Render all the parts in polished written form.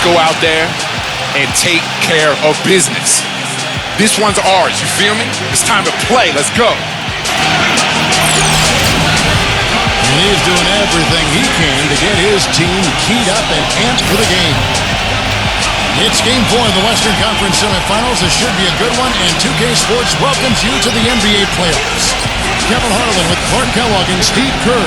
Let's go out there and take care of business. This one's ours, you feel me? It's time to play. Let's go. And he's doing everything he can to get his team keyed up and amped for the game. It's Game 4 of the Western Conference Semifinals. This should be a good one, and 2K Sports welcomes you to the NBA playoffs. Kevin Harlan with Clark Kellogg and Steve Kerr.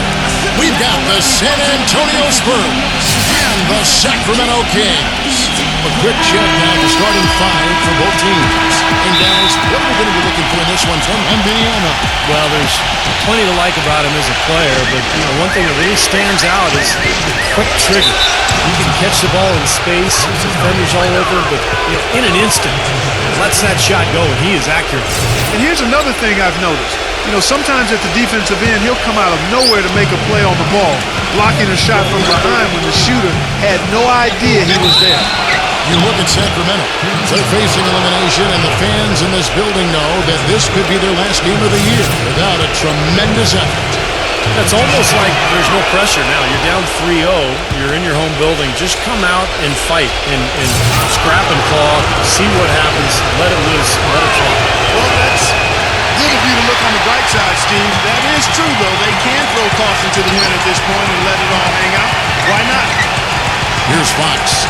We've got the San Antonio Spurs and the Sacramento Kings. A quick check now the starting five for both teams. And guys, what are we going to be looking for in this one from Indiana? Well, there's plenty to like about him as a player, but one thing that really stands out is the quick trigger. He can catch the ball in space, defenders all over, but in an instant, lets that shot go, and he is accurate. And here's another thing I've noticed. Sometimes at the defensive end, he'll come out of nowhere to make a play on the ball, blocking a shot from behind when the shooter had no idea he was there. You look at Sacramento. They're facing elimination, and the fans in this building know that this could be their last game of the year without a tremendous effort. It's almost like there's no pressure now. You're down 3-0. You're in your home building. Just come out and fight and scrap and claw. See what happens. Let it loose. Let it fly. Well, that's good of you to look on the bright side, Steve. That is true, though. They can throw caution to the wind at this point and let it all hang out. Why not? Here's Fox.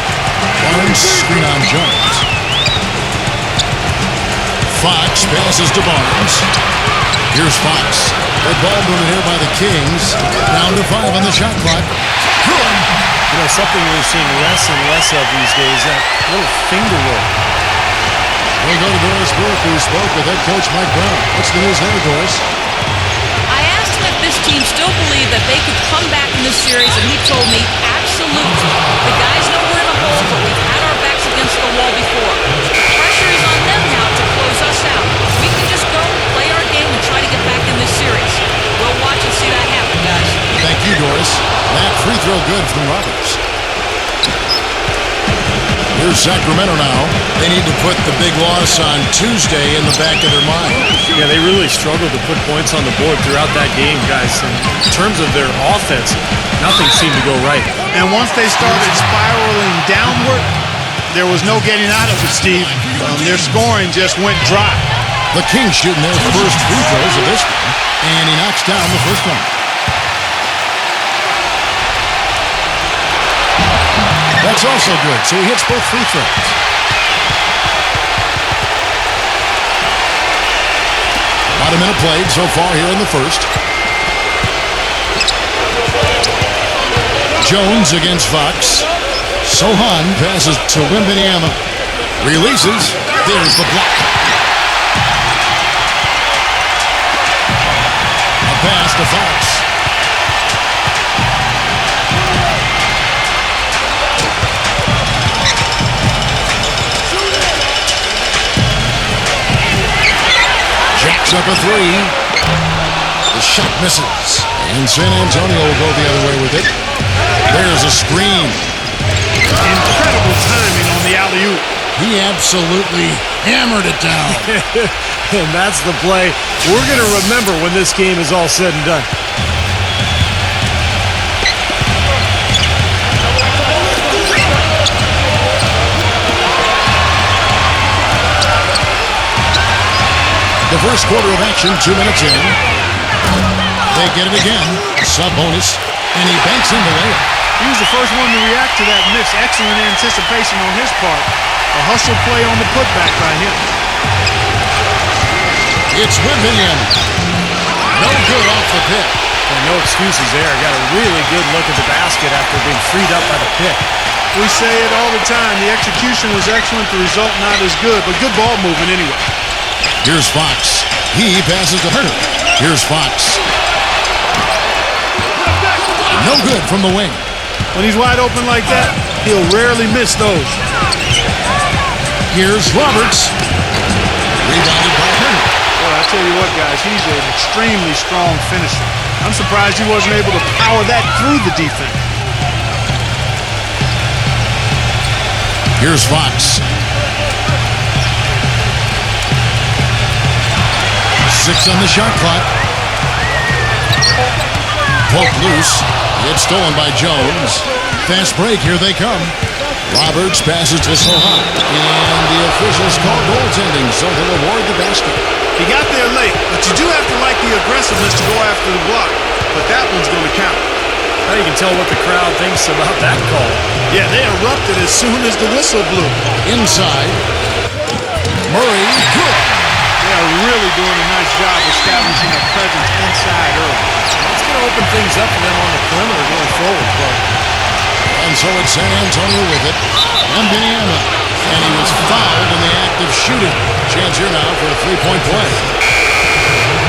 Barnes screen on Jones. Fox passes to Barnes. Here's Fox. That ball moving here by the Kings. Down to 5 on the shot clock. Good. Something we're seeing less and less of these days, that little finger roll. We'll go to Doris Burke, who spoke with head coach Mike Brown. What's the news there, Doris? I asked him if this team still believed that they could come back in this series, and he told me, absolutely. The guys know we're in a hole, but we've had our backs against the wall before. The pressure is on them now to close us out. We can just go, play our game, and try to get back in this series. We'll watch and see that happen, guys. Thank you, Doris. That free throw good from Roberts. Here's Sacramento now. They need to put the big loss on Tuesday in the back of their mind. Yeah, they really struggled to put points on the board throughout that game, guys. In terms of their offense, nothing seemed to go right. And once they started spiraling downward, there was no getting out of it, Steve. Their scoring just went dry. The Kings shooting their first free throws of this one, and he knocks down the first one. That's also good, so he hits both free throws. About a minute played so far here in the first. Jones against Fox. Sohan passes to Wembanyama. Releases. There's the block. A pass to Fox. Jacks up a three. The shot misses. And San Antonio will go the other way with it. There's a screen. Incredible timing on the alley-oop. He absolutely hammered it down. And that's the play we're going to remember when this game is all said and done. The first quarter of action, 2 minutes in. They get it again. Sub-bonus. And he banks in the layup. He was the first one to react to that miss. Excellent anticipation on his part. A hustle play on the putback by him. It's Wembanyama. No good off the pick. And no excuses there. Got a really good look at the basket after being freed up by the pick. We say it all the time. The execution was excellent. The result not as good, but good ball movement anyway. Here's Fox. He passes to Herter. Here's Fox. No good from the wing. When he's wide open like that, he'll rarely miss those. Here's Roberts. Rebounded by Herter. Boy, I tell you what, guys, he's an extremely strong finisher. I'm surprised he wasn't able to power that through the defense. Here's Fox. 6 on the shot clock. Poke loose. It's stolen by Jones. Fast break. Here they come. Roberts passes to Sohan, and the officials call goaltending, so he'll award the basket. He got there late, but you do have to like the aggressiveness to go after the block. But that one's going to count. Now you can tell what the crowd thinks about that call. Yeah, they erupted as soon as the whistle blew. Inside. Murray, good. They are really doing a nice job establishing a presence inside early. It's going to open things up for them on the perimeter going forward, Clark. And so it's San Antonio with it. Indiana. And he was fouled in the act of shooting. Chance here now for a three-point play.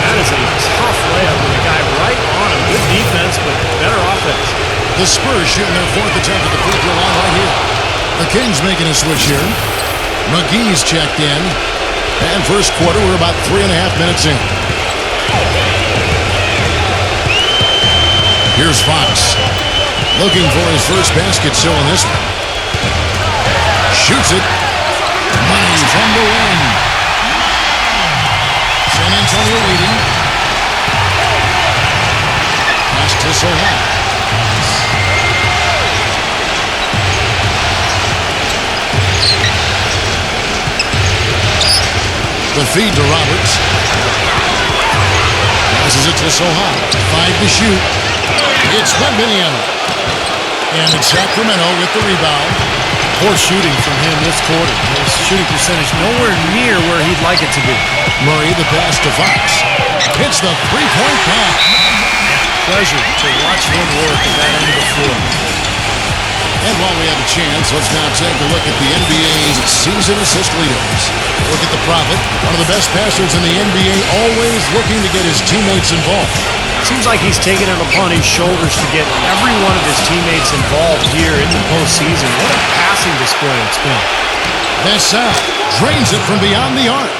That is a tough layup with a guy right on him. Good defense, but better offense. The Spurs shooting their fourth attempt at the free throw line right here. The Kings making a switch here. McGee's checked in. And first quarter, we're about 3.5 minutes in. Here's Fox. Looking for his first basket still in this one. Shoots it. Money from the wing. San Antonio leading. Pass to Sohan. The feed to Roberts. Passes it to Sohan. 5 to shoot. It's Wembanyama. And it's Sacramento with the rebound. Poor shooting from him this quarter. His shooting percentage nowhere near where he'd like it to be. Murray the pass to Fox. Hits the three-point pass. Pleasure to watch him work at that end of the floor. And while we have a chance, let's now take a look at the NBA's season assist leaders. Look at the Prophet, one of the best passers in the NBA, always looking to get his teammates involved. Seems like he's taken it upon his shoulders to get every one of his teammates involved here in the postseason. What a passing display it's been. Vassell drains it from beyond the arc.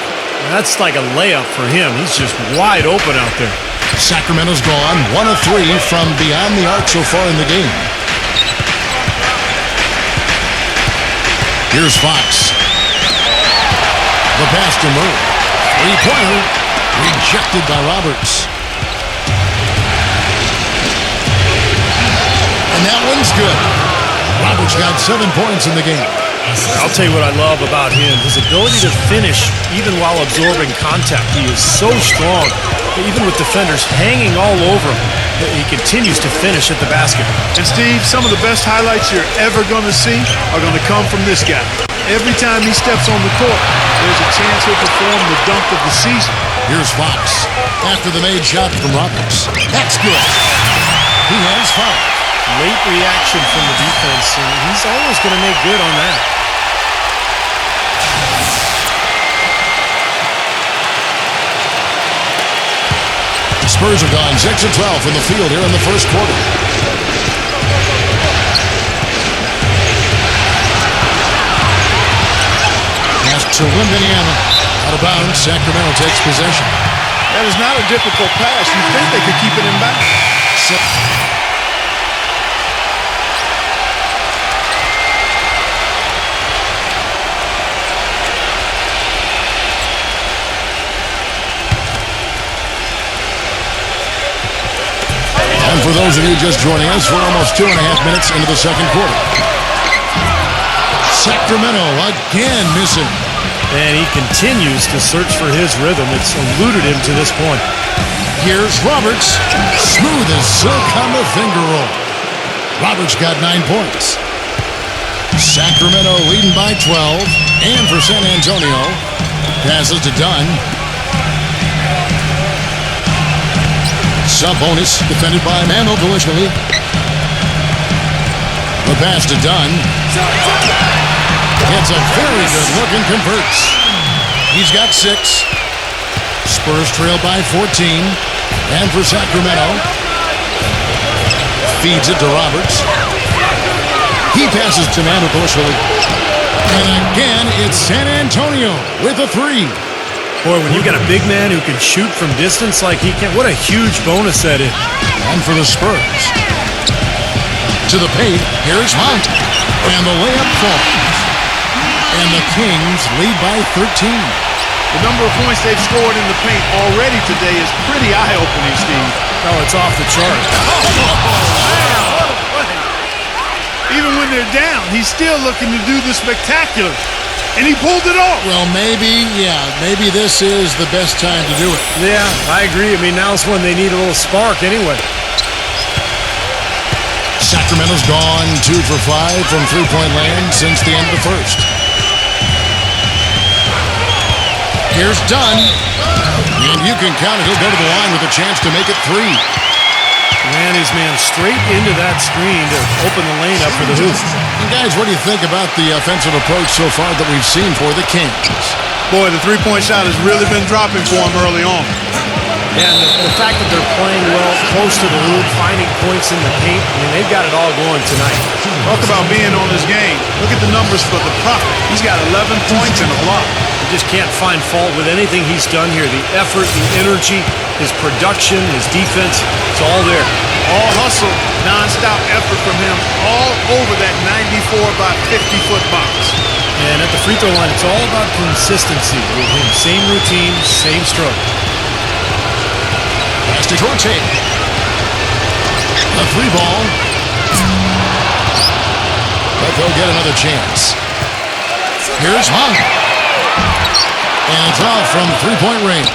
That's like a layup for him. He's just wide open out there. Sacramento's gone 1 of 3 from beyond the arc so far in the game. Here's Fox. The pass to Murray. Three-pointer rejected by Roberts. And that one's good. Roberts got 7 points in the game. I'll tell you what I love about him. His ability to finish even while absorbing contact. He is so strong. Even with defenders hanging all over him, he continues to finish at the basket. And Steve, some of the best highlights you're ever going to see are going to come from this guy. Every time he steps on the court, there's a chance he'll perform the dunk of the season. Here's Fox after the made shot from Roberts. That's good. He has 5. Late reaction from the defense, and he's always going to make good on that. The Spurs have gone 6 of 12 from the field here in the first quarter. Pass to Wembanyama. Out of bounds, Sacramento takes possession. That is not a difficult pass. You'd think they could keep it in bounds. And for those of you just joining us, we're almost 2.5 minutes into the second quarter. Sacramento again missing. And he continues to search for his rhythm. It's eluded him to this point. Here's Roberts. Smooth as silk on the finger roll. Roberts got 9 points. Sacramento leading by 12. And for San Antonio, passes to Dunn. Sub-bonus defended by Mackubex. The pass to Dunn. It's a very good look and converts. He's got 6. Spurs trail by 14. And for Sacramento, feeds it to Roberts. He passes to Mackubex. And again, it's San Antonio with a 3. Boy, when you've got a big man who can shoot from distance like he can, what a huge bonus that is. And for the Spurs, to the paint, here's Hunt. And the layup falls. And the Kings lead by 13. The number of points they've scored in the paint already today is pretty eye-opening, Steve. Oh, it's off the chart. Even when they're down, he's still looking to do the spectacular. And he pulled it off. Well, maybe this is the best time to do it. Yeah, I agree. I mean, now's when they need a little spark anyway. Sacramento's gone 2 for 5 from three-point land since the end of the first. Here's Dunn. And you can count it. He'll go to the line with a chance to make it 3. Ran his man straight into that screen to open the lane up for the hoop. And guys, what do you think about the offensive approach so far that we've seen for the Kings? Boy, the three-point shot has really been dropping for him early on. And the fact that they're playing well close to the hoop, finding points in the paint, I mean, they've got it all going tonight. Talk about being on his game. Look at the numbers for the Prophet. He's got 11 points and a block. You just can't find fault with anything he's done here. The effort, the energy, his production, his defense, it's all there. All hustle, non-stop effort from him all over that 94 by 50-foot box. And at the free throw line, it's all about consistency with him. Same routine, same stroke. Pass to Corte. A 3 ball. But they'll get another chance. Here's Hunt. And it's off from three-point range.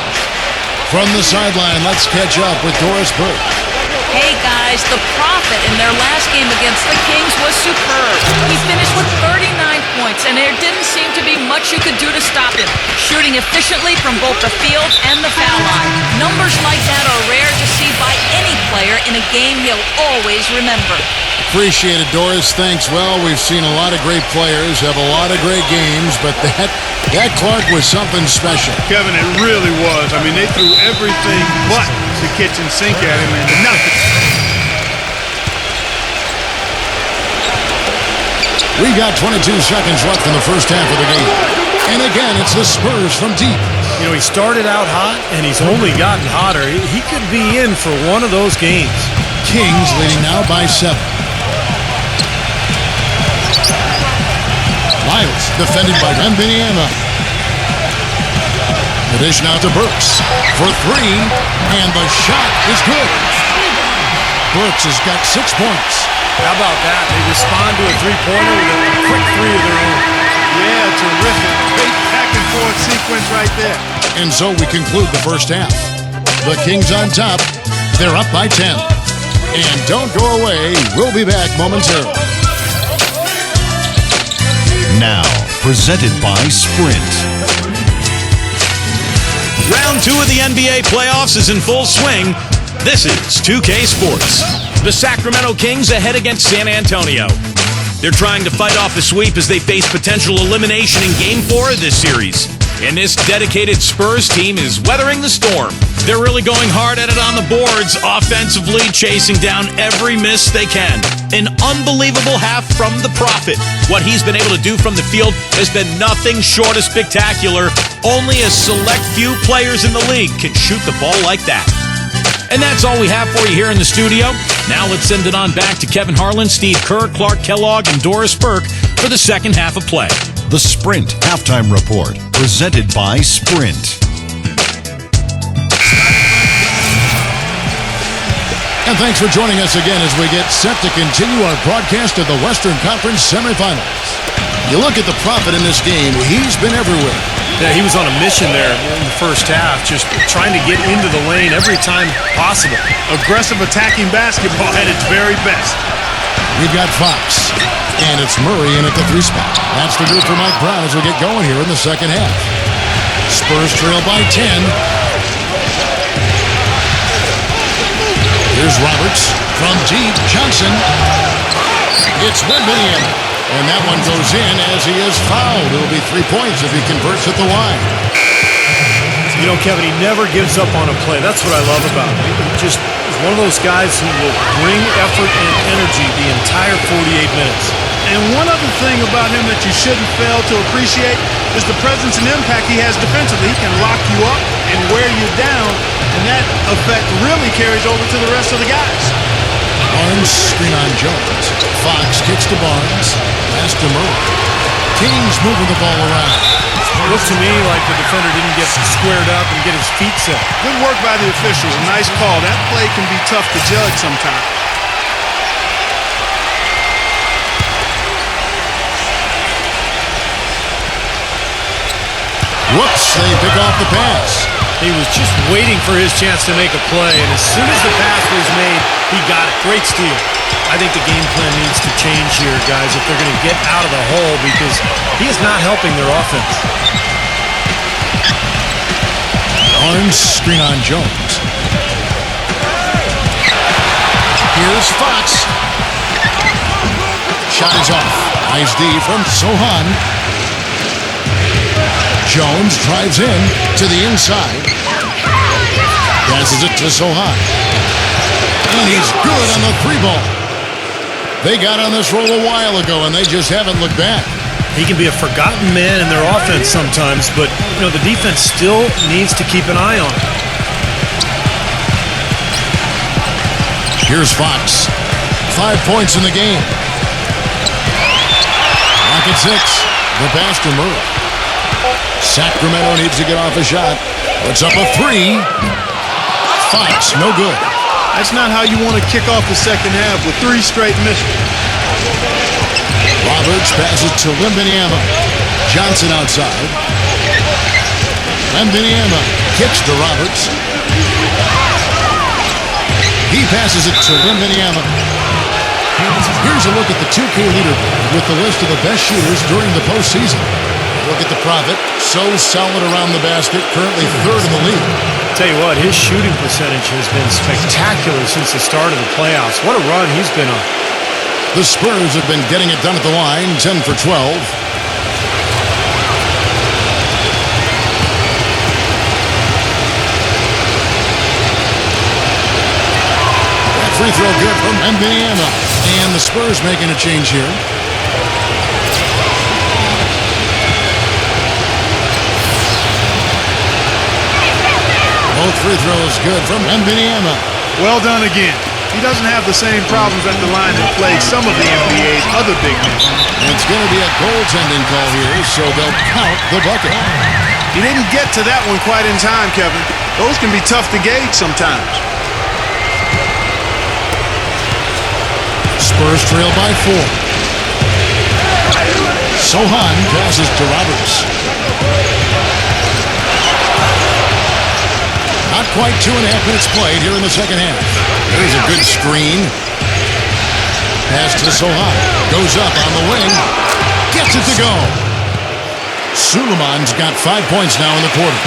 From the sideline, let's catch up with Doris Burke. Hey guys, the Prophet in their last game against the Kings was superb. He finished with 39 points, and there didn't seem to be much you could do to stop him, shooting efficiently from both the field and the foul line. Numbers like that are rare to see by any player in a game he'll always remember. Appreciate it, Doris. Thanks. Well, we've seen a lot of great players have a lot of great games, but that Clark was something special. Kevin, it really was. I mean, they threw everything but the kitchen sink at him and nothing. We got 22 seconds left in the first half of the game. And again, it's the Spurs from deep. You know, he started out hot, and he's only gotten hotter. He could be in for one of those games. Kings leading now by 7. Miles defended by Vanilla. The dish now to Burks for 3, and the shot is good. Burks has got 6 points. How about that? They respond to a three-pointer with a quick 3 of their own. Yeah, terrific. Great back-and-forth sequence right there. And so we conclude the first half. The Kings on top. They're up by 10. And don't go away. We'll be back momentarily. Now, presented by Sprint. Round 2 of the NBA playoffs is in full swing. This is 2K Sports. The Sacramento Kings ahead against San Antonio. They're trying to fight off a sweep as they face potential elimination in Game 4 of this series. And this dedicated Spurs team is weathering the storm. They're really going hard at it on the boards, offensively chasing down every miss they can. An unbelievable half from the Prophet. What he's been able to do from the field has been nothing short of spectacular. Only a select few players in the league can shoot the ball like that. And that's all we have for you here in the studio. Now let's send it on back to Kevin Harlan, Steve Kerr, Clark Kellogg, and Doris Burke for the second half of play. The Sprint Halftime Report, presented by Sprint. And thanks for joining us again as we get set to continue our broadcast of the Western Conference Semifinals. You look at the Prophet in this game, he's been everywhere. Yeah, he was on a mission there in the first half, just trying to get into the lane every time possible. Aggressive attacking basketball at its very best. We've got Fox, and it's Murray in at the 3 spot. That's the group for Mike Brown as we get going here in the second half. Spurs trail by 10. Here's Roberts from deep. Johnson. It's Wembanyama. And that one goes in as he is fouled. It'll be 3 points if he converts at the line. You know, Kevin, he never gives up on a play. That's what I love about him. He just is one of those guys who will bring effort and energy the entire 48 minutes. And one other thing about him that you shouldn't fail to appreciate is the presence and impact he has defensively. He can lock you up and wear you down, and that effect really carries over to the rest of the guys. Barnes screen on Jones. Fox kicks to Barnes. Pass to Murray. Kings moving the ball around. It looks to me like the defender didn't get squared up and get his feet set. Good work by the officials. A nice call. That play can be tough to judge sometimes. Whoops, they pick off the pass. He was just waiting for his chance to make a play, and as soon as the pass was made, he got it. Great steal. I think the game plan needs to change here, guys, if they're going to get out of the hole, because he is not helping their offense. Barnes, screen on Jones. Here's Fox. Shot is off. Nice D from Sohan. Jones drives in to the inside. Passes it to Sohan. And he's good on the 3-ball. They got on this roll a while ago, and they just haven't looked back. He can be a forgotten man in their offense sometimes, but the defense still needs to keep an eye on him. Here's Fox. 5 points in the game. Lock at 6. The pass to Murray. Sacramento needs to get off a shot. Puts up a 3. Fox, no good. That's not how you want to kick off the second half with 3 straight misses. Roberts passes to Wembanyama. Johnson outside. Wembanyama kicks to Roberts. He passes it to Wembanyama. Here's a look at the 2K leaderboard with the list of the best shooters during the postseason. Look at the Prophet, so solid around the basket, currently 3rd in the league. Tell you what, his shooting percentage has been spectacular since the start of the playoffs. What a run he's been on. The Spurs have been getting it done at the line, 10 for 12. That free throw good from Wembanyama. And the Spurs making a change here. Both free throws good from Wembanyama. Well done again. He doesn't have the same problems at the line that plagued some of the NBA's other big men. It's going to be a goaltending call here, so they'll count the bucket. He didn't get to that one quite in time, Kevin. Those can be tough to gauge sometimes. Spurs trail by 4. Sohan passes to Roberts. Not quite 2.5 minutes played here in the second half. There's a good screen. Pass to Sohan. Goes up on the wing. Gets it to go. Suleiman's got 5 points now in the quarter.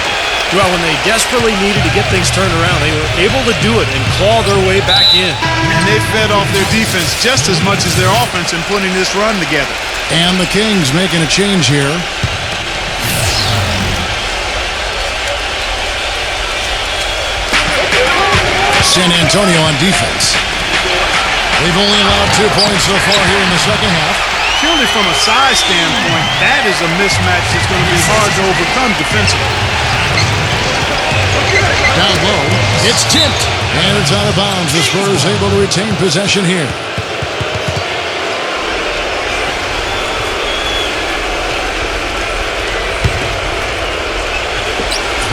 Well, when they desperately needed to get things turned around, they were able to do it and claw their way back in. And they fed off their defense just as much as their offense in putting this run together. And the Kings making a change here. San Antonio on defense. They've only allowed 2 points so far here in the second half. Purely from a size standpoint, that is a mismatch that's going to be hard to overcome defensively. Down low, it's tipped, and it's out of bounds. The Spurs able to retain possession here.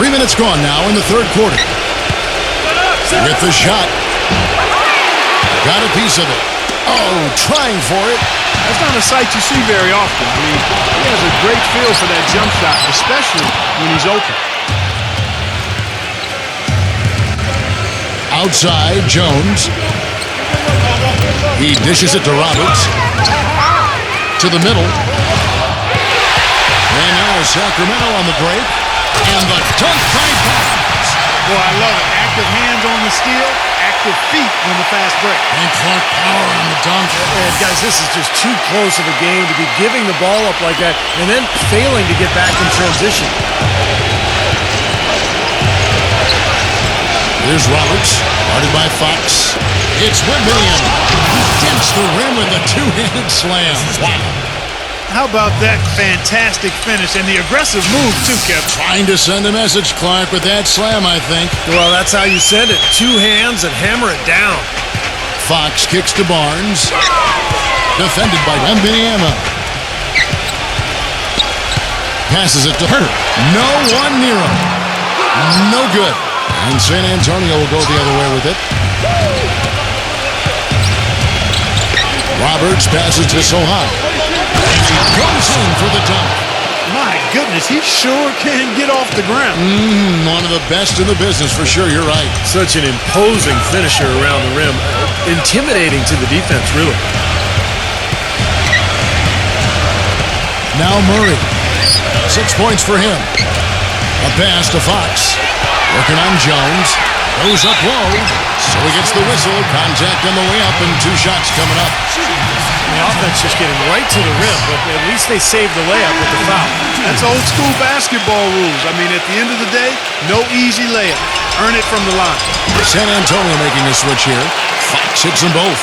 Three minutes gone now in the third quarter. With the shot. Got a piece of it. Oh, trying for it. That's not a sight you see very often. I mean, he has a great feel for that jump shot, especially when he's open. Outside, Jones. He dishes it to Roberts. To the middle. And now Sacramento on the break. And the dunk by Barnes. Boy, I love it. Active hands on the steal, active feet on the fast break. And Clark power on the dunk. And guys, this is just too close of a game to be giving the ball up like that and then failing to get back in transition. Here's Roberts, guarded by Fox. It's Wembanyama. He dents the rim with a two-handed slam. Wow. How about that fantastic finish and the aggressive move, too, Kevin? Trying to send a message, Clark, with that slam, I think. Well, that's how you send it. 2 hands and hammer it down. Fox kicks to Barnes. Defended by Wembanyama. Passes it to her. No one near him. No good. And San Antonio will go the other way with it. Roberts passes to Sohan. He goes in for the dunk. My goodness, he sure can get off the ground. One of the best in the business for sure. You're right. Such an imposing finisher around the rim. Intimidating to the defense, really. Now Murray. 6 points for him. A pass to Fox. Working on Jones. Goes up low. So he gets the whistle. Contact on the way up and 2 shots coming up. The offense just getting right to the rim, but at least they saved the layup with the foul. That's old school basketball rules. I mean, at the end of the day, no easy layup. Earn it from the line. San Antonio making a switch here. Fox hits them both.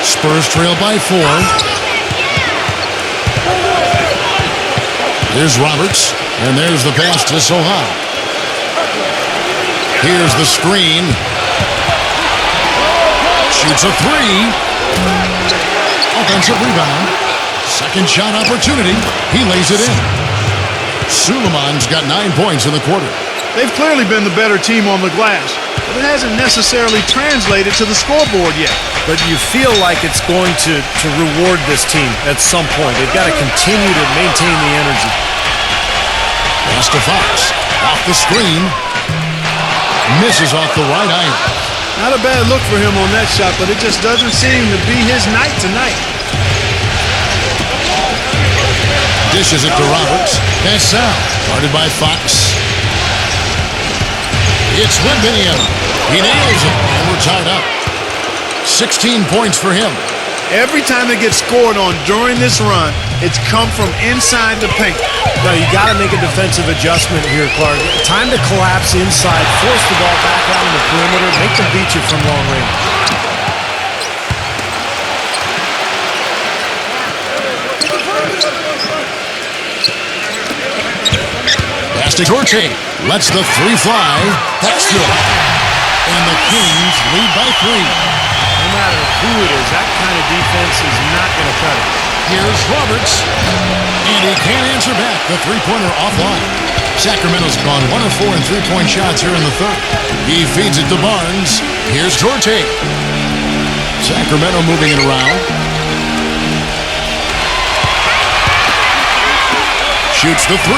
Spurs trail by 4. Here's Roberts, and there's the pass to Sohan. Here's the screen. Shoots a 3. Offensive rebound. Second shot opportunity. He lays it in. Suleiman's got 9 points in the quarter. They've clearly been the better team on the glass, but it hasn't necessarily translated to the scoreboard yet. But you feel like it's going to reward this team at some point. They've got to continue to maintain the energy. Pass to Fox. Off the screen. Misses off the right iron. Not a bad look for him on that shot, but it just doesn't seem to be his night tonight. Dishes it to Roberts. Pass out. Guarded by Fox. It's Wembanyama. He nails it, and we're tied up. 16 points for him. Every time it gets scored on during this run, it's come from inside the paint. Now, you got to make a defensive adjustment here, Clark. Time to collapse inside, force the ball back out on the perimeter, make them beat you from long range. Pass to Torche. Lets the 3 fly. That's good. And the Kings lead by 3. No matter who it is, that kind of defense is not going to cut it. Here's Roberts. And he can't answer back. The 3-pointer offline. Sacramento's gone 1 of 4 in 3-point shots here in the third. He feeds it to Barnes. Here's Torte. Sacramento moving it around. Shoots the 3.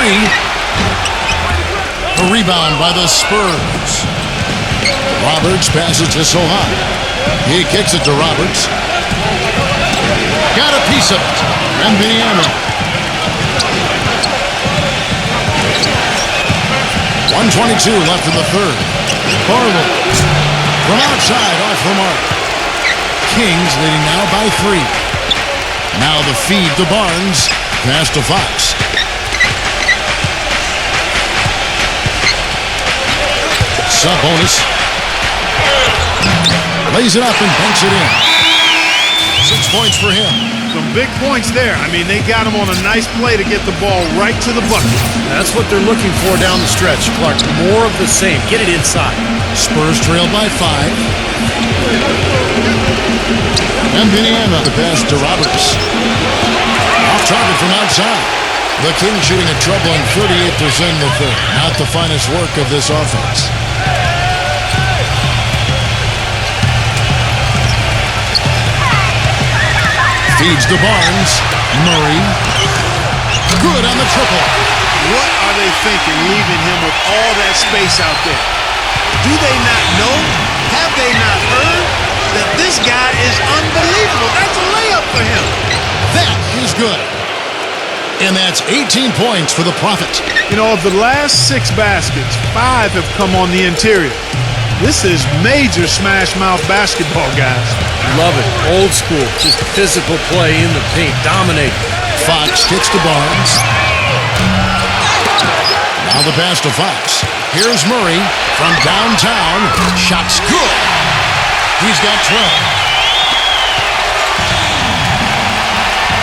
A rebound by the Spurs. Roberts passes to Sohan. He kicks it to Roberts. Got a piece of it. Wembanyama. 1:22 left in the third. Barlow. From outside, off the mark. Kings leading now by 3. Now the feed to Barnes. Pass to Fox. Sabonis. Lays it up and banks it in. 6 points for him. Some big points there. I mean, they got him on a nice play to get the ball right to the bucket. That's what they're looking for down the stretch, Clark. More of the same. Get it inside. Spurs trail by 5. Wembanyama. The pass to Roberts. Off target from outside. The Kings shooting a troubling 38% in the third. Not the finest work of this offense. Feeds to Barnes. Murray. Good on the triple. What are they thinking, leaving him with all that space out there? Do they not know? Have they not heard that this guy is unbelievable? That's a layup for him. That is good. And that's 18 points for the Prophet. You know, of the last 6 baskets, 5 have come on the interior. This is major smash mouth basketball, guys. Love it. Old school. Just physical play in the paint. Dominate. Fox kicks to Barnes. Now the pass to Fox. Here's Murray from downtown. Shot's good. He's got 12.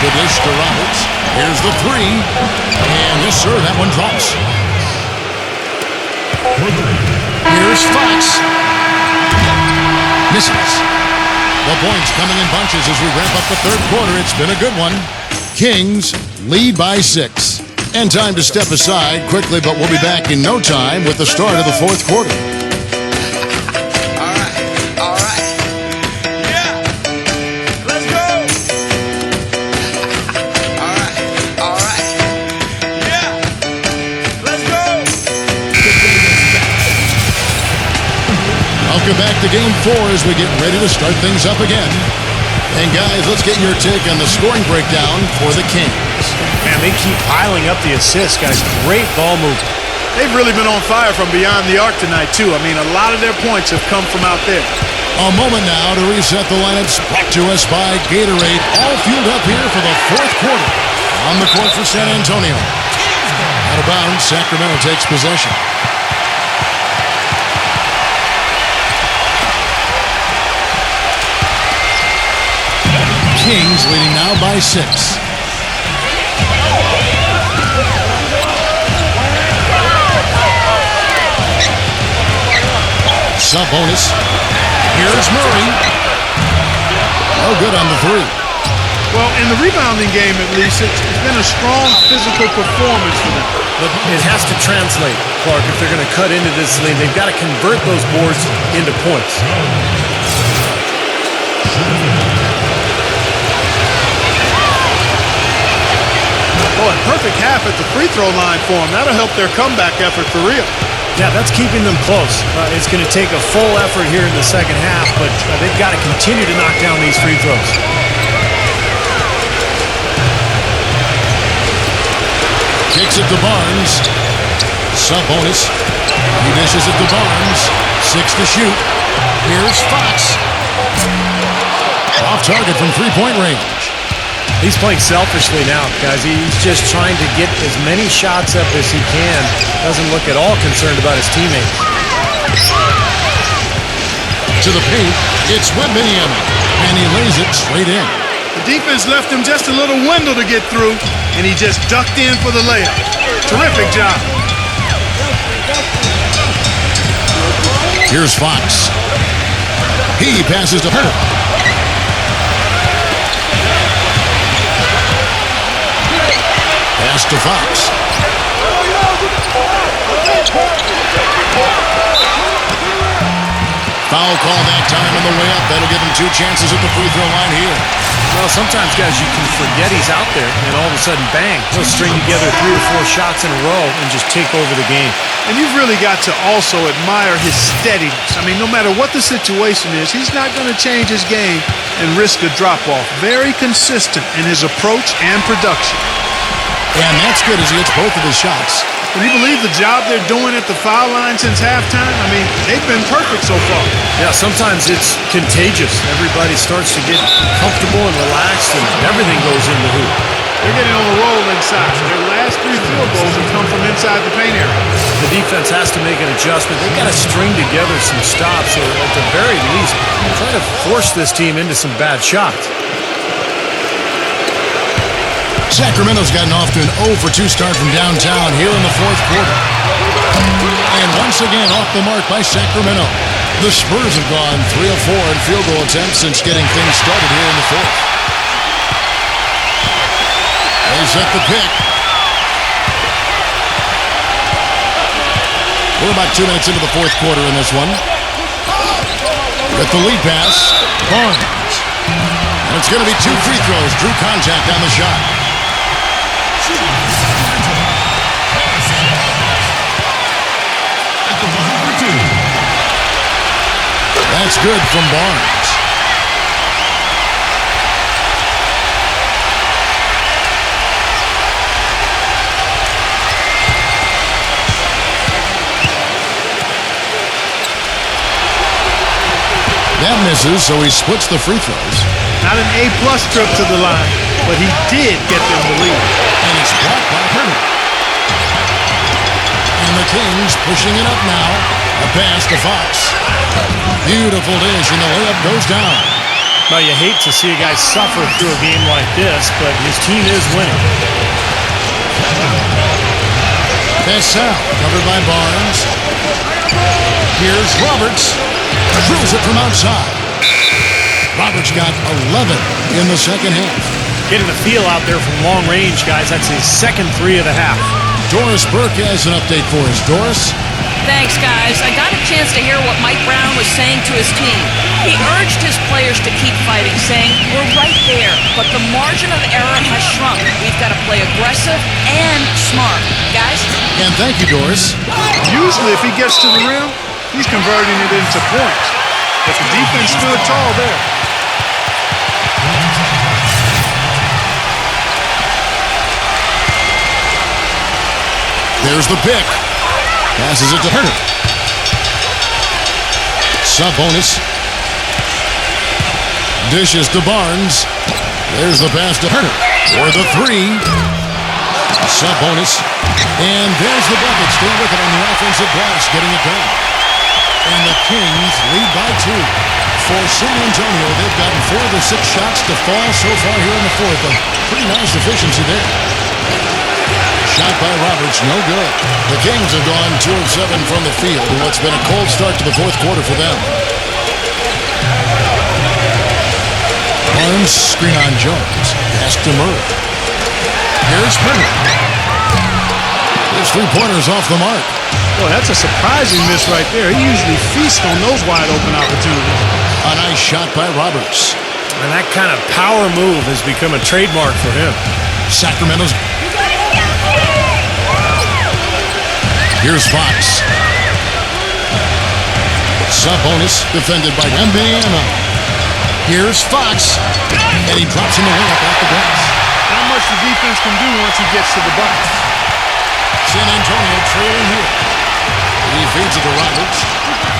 The dish to Roberts. Here's the 3. And yes, sir, that one drops. Here's Fox. Misses. The points coming in bunches as we wrap up the third quarter. It's been a good one. Kings lead by 6. And time to step aside quickly, but we'll be back in no time with the start of the fourth quarter. 4 as we get ready to start things up again. And guys, let's get your take on the scoring breakdown for the Kings. Man, they keep piling up the assists, guys. Great ball movement. They've really been on fire from beyond the arc tonight, too. I mean, a lot of their points have come from out there. A moment now to reset the lineups, brought to us by Gatorade. All fueled up here for the fourth quarter. On the court for San Antonio. Out of bounds, Sacramento takes possession. Kings leading now by 6. Sub-bonus. Here's Murray. No good on the 3. Well, in the rebounding game, at least, it's been a strong physical performance for them. But it has to translate, Clark, if they're going to cut into this lead. They've got to convert those boards into points. Oh, a perfect half at the free throw line for them. That'll help their comeback effort for real. Yeah, that's keeping them close. It's going to take a full effort here in the second half, but they've got to continue to knock down these free throws. Kicks it to Barnes. Sub-bonus. He dishes it to Barnes. 6 to shoot. Here's Fox. Off target from three-point range. He's playing selfishly now, guys. He's just trying to get as many shots up as he can. Doesn't look at all concerned about his teammates. To the paint, it's Wembanyama, and he lays it straight in. The defense left him just a little window to get through, and he just ducked in for the layup. Terrific job. Here's Fox. He passes to Hurd. Pass to Fox. Foul call that time on the way up. That'll give him 2 chances at the free throw line here. Well, sometimes, guys, you can forget he's out there, and all of a sudden, bang, he'll string together 3 or 4 shots in a row and just take over the game. And you've really got to also admire his steadiness. I mean, no matter what the situation is, he's not going to change his game and risk a drop-off. Very consistent in his approach and production. And that's good as he hits both of his shots. Can you believe the job they're doing at the foul line since halftime? I mean, they've been perfect so far. Yeah, sometimes it's contagious. Everybody starts to get comfortable and relaxed, and everything goes in the hoop. They're getting on a roll inside. Their last 3 field goals have come from inside the paint area. The defense has to make an adjustment. They've got to string together some stops, or at the very least, try to force this team into some bad shots. Sacramento's gotten off to an 0-for-2 start from downtown here in the fourth quarter. And once again off the mark by Sacramento. The Spurs have gone 3 of 4 in field goal attempts since getting things started here in the fourth. They set the pick. We're about 2 minutes into the fourth quarter in this one. With the lead pass, Barnes. And it's going to be 2 free throws. Drew contact on the shot. That's good from Barnes. That misses, so he splits the free throws. Not an A-plus trip to the line, but he did get them the lead. And it's blocked by Hurd. And the Kings pushing it up now. A pass to Fox. Beautiful dish, and the layup goes down. Well, you hate to see a guy suffer through a game like this, but his team is winning. Pass out, covered by Barnes. Here's Roberts. Drills it from outside. Roberts got 11 in the second half. Getting the feel out there from long range, guys. That's his second 3 of the half. Doris Burke has an update for us. Doris? Thanks, guys. I got a chance to hear what Mike Brown was saying to his team. He urged his players to keep fighting, saying, "We're right there, but the margin of error has shrunk. We've got to play aggressive and smart." Guys? And thank you, Doris. Usually, if he gets to the rim, he's converting it into points. But the defense stood tall there. There's the pick. Passes it to Herter. Sub-bonus. Dishes to Barnes. There's the pass to Herter. For the three. Sub-bonus. And there's the bucket. Stay with it on the offensive glass, getting it done. And the Kings lead by 2. For San Antonio, they've gotten 4 of their 6 shots to fall so far here in the fourth. A pretty nice efficiency there. Shot by Roberts, no good. The Kings have gone 2 of 7 from the field in what's been a cold start to the fourth quarter for them. Barnes, screen on Jones. Pass to Murray. Here's Herter. His 3-pointers off the mark. Boy, that's a surprising miss right there. He usually feasts on those wide open opportunities. A nice shot by Roberts. And that kind of power move has become a trademark for him. Sacramento's. Here's Fox. Sub-bonus defended by Wembanyama. Here's Fox. And he drops him away up off the glass. Not much the defense can do once he gets to the bucket. San Antonio trailing here. He feeds it to Roberts.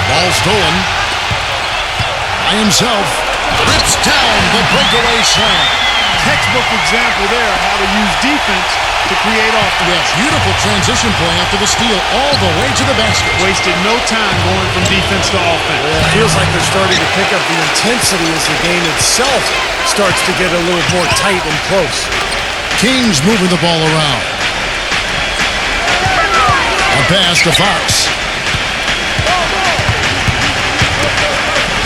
Ball stolen. By himself. Rips down the breakaway slam. Textbook example there of how to use defense to create offense. Yeah, beautiful transition play after the steal all the way to the basket. Wasted no time going from defense to offense. Well, it feels like they're starting to pick up the intensity as the game itself starts to get a little more tight and close. Kings moving the ball around. A pass to Fox.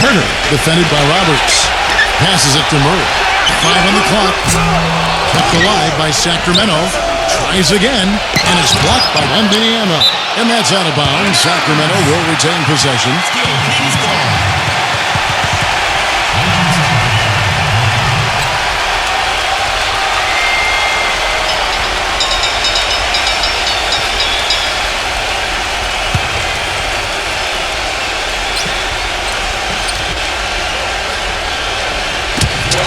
Herter, defended by Roberts. Passes it to Murray. 5 on the clock. Kept alive by Sacramento. Tries again, and it's blocked by Wembanyama. And that's out of bounds. Sacramento will retain possession.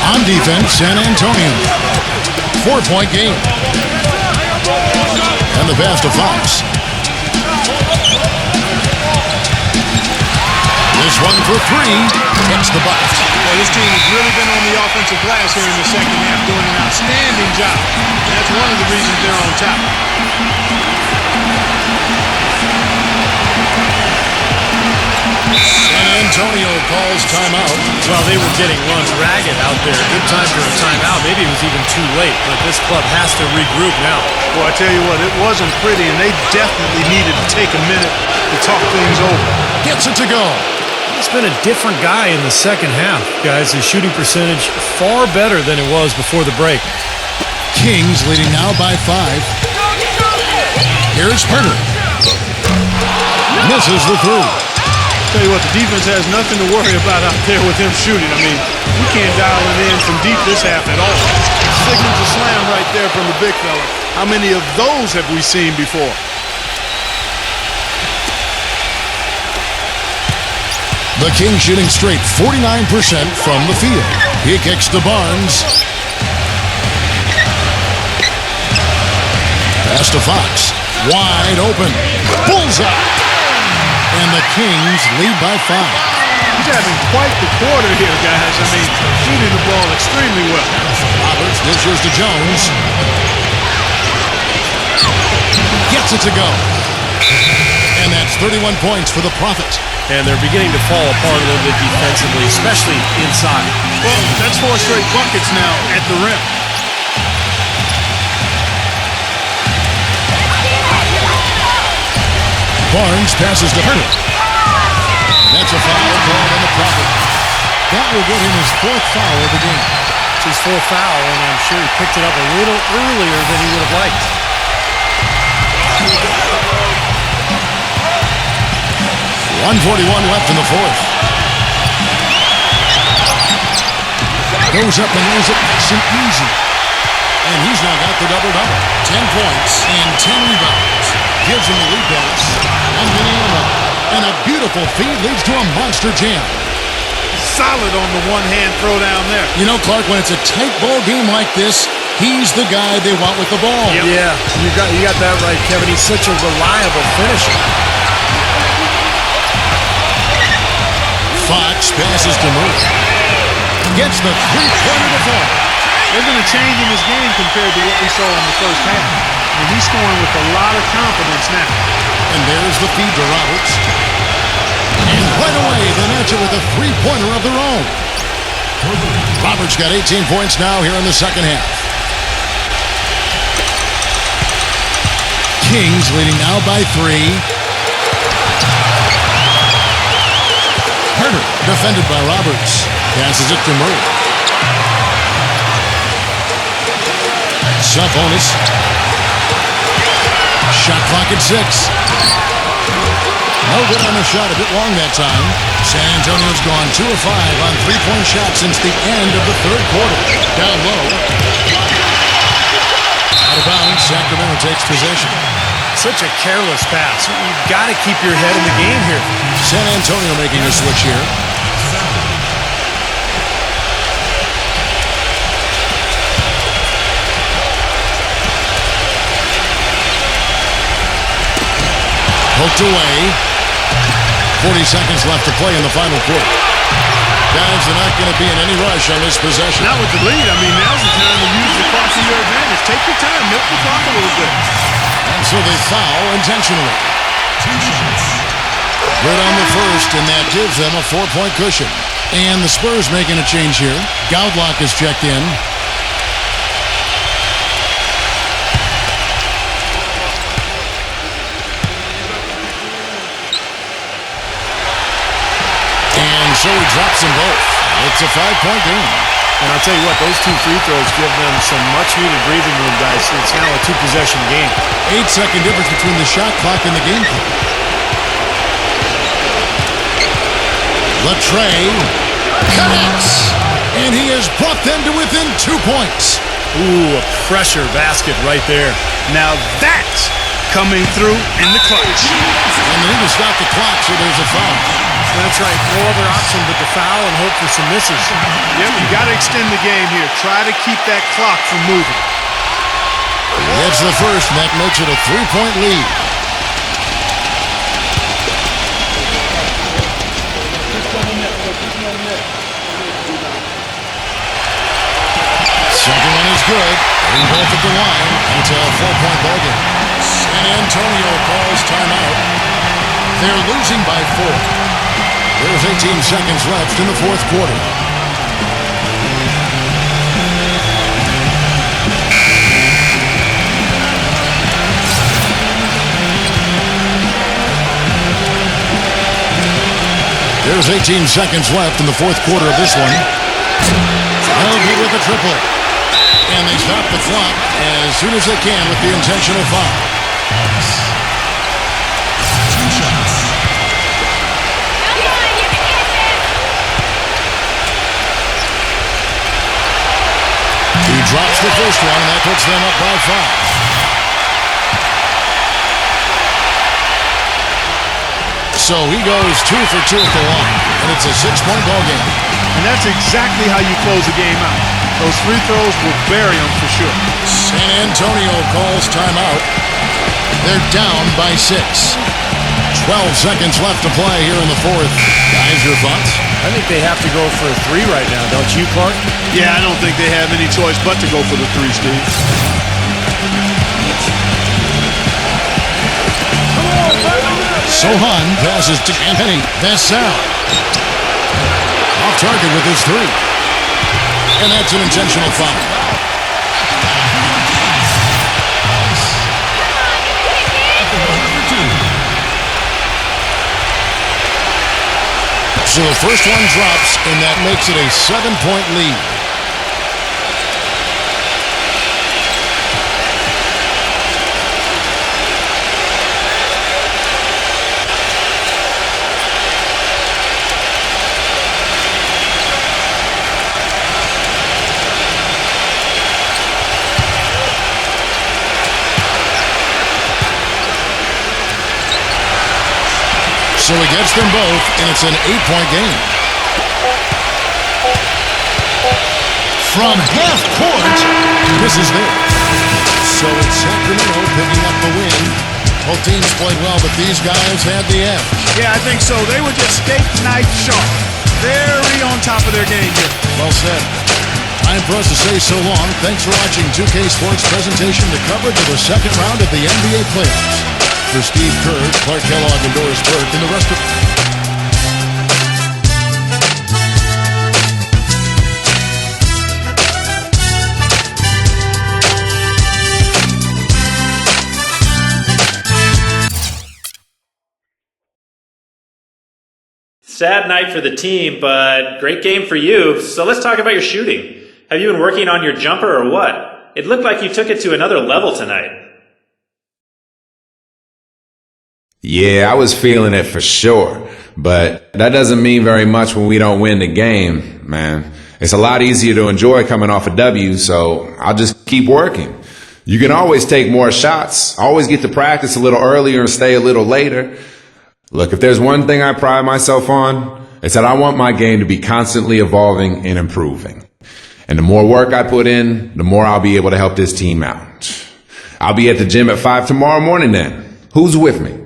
On defense, San Antonio. 4-point game. And the pass to Fox. This one for 3. Hits the bucket. Well, this team has really been on the offensive glass here in the second half, doing an outstanding job. And that's one of the reasons they're on top. San Antonio calls timeout. Well, they were getting run ragged out there. Good time for a timeout. Maybe it was even too late, but this club has to regroup now. Well, I tell you what, it wasn't pretty, and they definitely needed to take a minute to talk things over. Gets it to go. He's been a different guy in the second half, guys. His shooting percentage far better than it was before the break. Kings leading now by 5. Here's Herter. Misses the 3. Tell you what, the defense has nothing to worry about out there with him shooting. I mean, you can't dial it in from deep this half at all. Signature slam right there from the big fella. How many of those have we seen before? The Kings shooting straight 49% from the field. He kicks to Barnes. Pass to Fox. Wide open. Bullseye. And the Kings lead by 5. He's having quite the quarter here, guys. I mean, shooting the ball extremely well. Roberts dishes to Jones. Gets it to go. And that's 31 points for the Prophet. And they're beginning to fall apart a little bit defensively, especially inside. Well, that's 4 straight buckets now at the rim. Barnes passes to Herter. That's a foul called on the Prophet. That will get him his 4th foul of the game. It's his 4th foul, and I'm sure he picked it up a little earlier than he would have liked. 1:41 left in the 4th. Goes up and lays it nice and easy. And he's now got the double-double. 10 points and 10 rebounds. Gives him the lead pass. And a beautiful feed leads to a monster jam. solid on the one-hand throw down there. You know, Clark, when it's a tight ball game like this, he's the guy they want with the ball. Yep. Yeah, you got that right, Kevin. He's such a reliable finisher. Fox passes to Murray. Gets the three-pointer to fall. There's been a change in his game compared to what we saw in the first half. And he's scoring with a lot of confidence now. And there's the feed to Roberts. And right away, they match it with a three-pointer of their own. Roberts got 18 points now here in the second half. Kings leading now by 3. Herter defended by Roberts. Passes it to Murray. Sabonis. Shot clock at 6. No good on the shot, a bit long that time. San Antonio's gone 2 of 5 on three-point shots since the end of the third quarter. Down low. Out of bounds, Sacramento takes possession. Such a careless pass. You've got to keep your head in the game here. San Antonio making a switch here. Poked away. 40 seconds left to play in the final quarter. Guys, they're not going to be in any rush on this possession. Not with the lead. I mean, now's the time to use the clock to your advantage. Take your time. Milk the clock a little bit. And so they foul intentionally. Good on the first, and that gives them a 4-point cushion. And the Spurs making a change here. Goudlock is checked in. And so he drops them both. It's a 5-point game. And I'll tell you what, those 2 free throws give them some much-needed breathing room, guys. It's now a 2-possession game. 8-second difference between the shot clock and the game clock. Latrey connects, and he has brought them to within 2 points. Ooh, a pressure basket right there. Now that's coming through in the clutch. And they need to stop the clock, so there's a foul. That's right. No other option but to foul and hope for some misses. Yep, you got to extend the game here. Try to keep that clock from moving. Gets the first, and that makes it a 3-point lead. Second one is good. They both at the line. It's a 4-point ball game. San Antonio calls timeout. They're losing by 4. There's 18 seconds left in the fourth quarter. There's 18 seconds left in the fourth quarter of this one. They'll be with a triple. And they stop the clock as soon as they can with the intentional foul. He drops the first one, and that puts them up by 5. So he goes 2 for 2 at the line, and it's a 6-point ball game. And that's exactly how you close a game out. Those free throws will bury them for sure. San Antonio calls timeout. They're down by 6. 12 seconds left to play here in the fourth. Guys, your thoughts? I think they have to go for a 3 right now, don't you, Clark? Yeah, I don't think they have any choice but to go for the 3, Steve. Sohan passes to Anthony Vassell. Off target with his 3. And that's an intentional foul. So the first one drops, and that makes it a 7-point lead. So he gets them both, and it's an 8-point game. from half court. This is there. So it's Sacramento picking up the win. Both teams played well, but these guys had the edge. Yeah, I think so. They were just steak knife sharp. Very on top of their game here. Well said. Time for us to say so long. Thanks for watching 2K Sports presentation to coverage of the second round of the NBA playoffs. For Steve Kerr, Clark Kellogg, and Doris Burke, and the rest of... Sad night for the team, but great game for you. So let's talk about your shooting. Have you been working on your jumper or what? It looked like you took it to another level tonight. Yeah, I was feeling it for sure. But that doesn't mean very much when we don't win the game, man. It's a lot easier to enjoy coming off a W, so I'll just keep working. You can always take more shots, always get to practice a little earlier and stay a little later. Look, if there's one thing I pride myself on, it's that I want my game to be constantly evolving and improving. And the more work I put in, the more I'll be able to help this team out. I'll be at the gym at 5 tomorrow morning then. Who's with me?